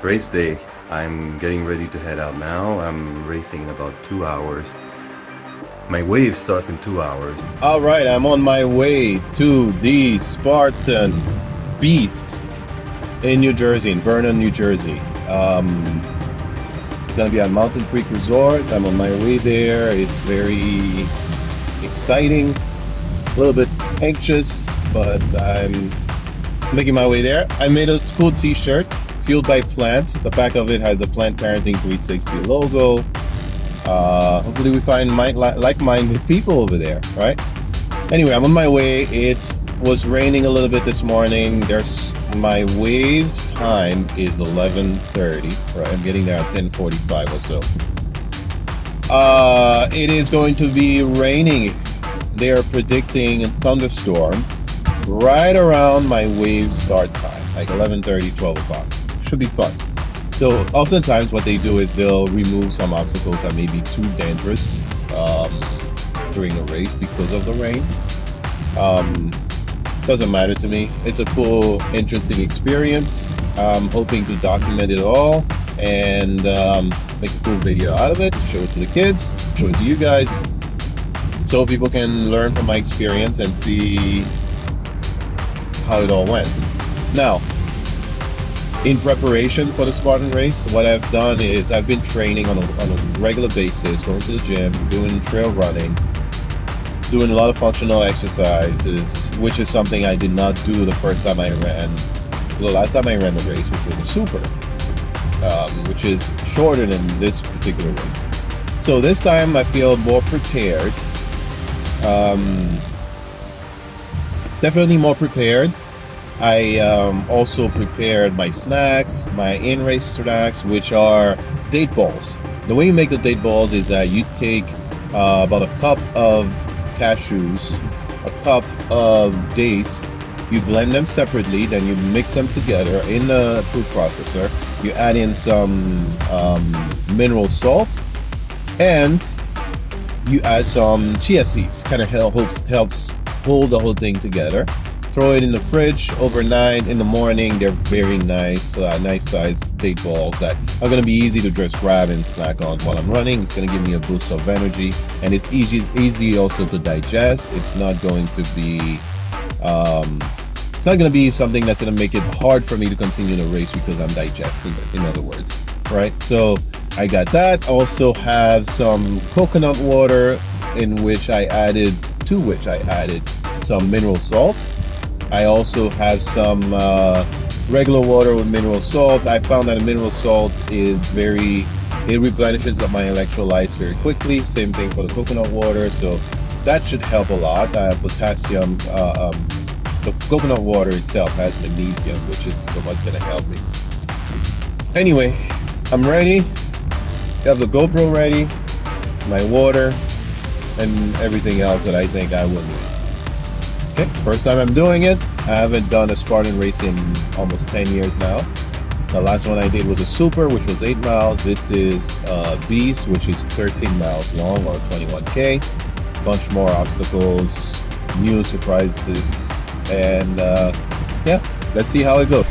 race day. I'm getting ready to head out now. I'm racing in about 2 hours. My wave starts in 2 hours. All right, I'm on my way to the Spartan Beast in New Jersey, in Vernon, New Jersey. It's gonna be at Mountain Creek Resort. I'm on my way there. It's very exciting, a little bit anxious, but I'm making my way there. I made a cool t-shirt, Fueled by Plants. The back of it has a Plant Parenting 360 logo. Hopefully we find like-minded people over there, right? Anyway, I'm on my way. It was raining a little bit this morning. My wave time is 11:30, right? I'm getting there at 10:45 or so. It is going to be raining. They are predicting a thunderstorm right around my wave start time, like 11:30, 12 o'clock. Should be fun. So oftentimes what they do is they'll remove some obstacles that may be too dangerous during a race because of the rain. Doesn't matter to me. It's a cool, interesting experience. I'm hoping to document it all and make a cool video out of it, show it to the kids, show it to you guys, so people can learn from my experience and see how it all went. Now, in preparation for the Spartan race, what I've done is I've been training on a regular basis, going to the gym, doing trail running, doing a lot of functional exercises, which is something I did not do the last time I ran the race, which was a super, which is shorter than this particular race. So this time I feel more prepared, definitely more prepared. I also prepared my snacks, my in-race snacks, which are date balls. The way you make the date balls is that you take about a cup of cashews, a cup of dates, you blend them separately, then you mix them together in the food processor. You add in some mineral salt, and you add some chia seeds. Kind of helps hold the whole thing together. Throw it in the fridge overnight. In the morning, they're very nice, nice sized date balls that are going to be easy to just grab and snack on while I'm running. It's going to give me a boost of energy, and it's easy also to digest. It's not going to be something that's going to make it hard for me to continue the race because I'm digesting it, in other words, right? So I got that. I also have some coconut water to which I added some mineral salt. I also have some regular water with mineral salt. I found that mineral salt it replenishes my electrolytes very quickly. Same thing for the coconut water, so that should help a lot. I have potassium. The coconut water itself has magnesium, which is what's going to help me. Anyway, I'm ready. I have the GoPro ready, my water, and everything else that I think I will need. Okay, first time I'm doing it. I haven't done a Spartan race in almost 10 years now. The last one I did was a super, which was 8 miles. This is Beast, which is 13 miles long, or 21K. Bunch more obstacles, new surprises, and yeah, let's see how it goes.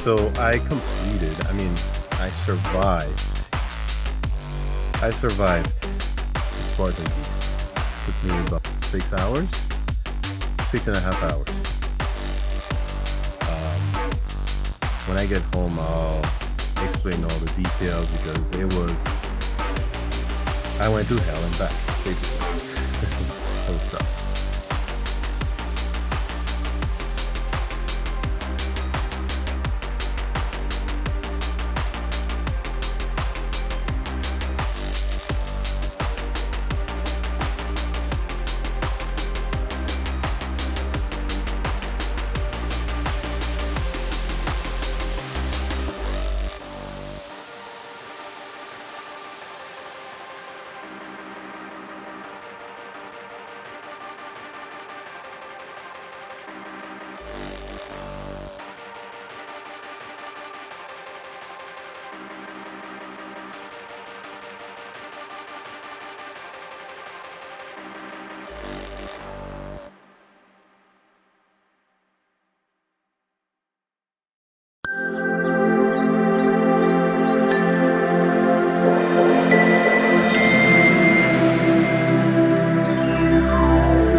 So I completed, I survived. I survived the Spartan Beast. Took me about 6 hours, 6.5 hours. When I get home, I'll explain all the details because I went through hell and back, basically. It was tough.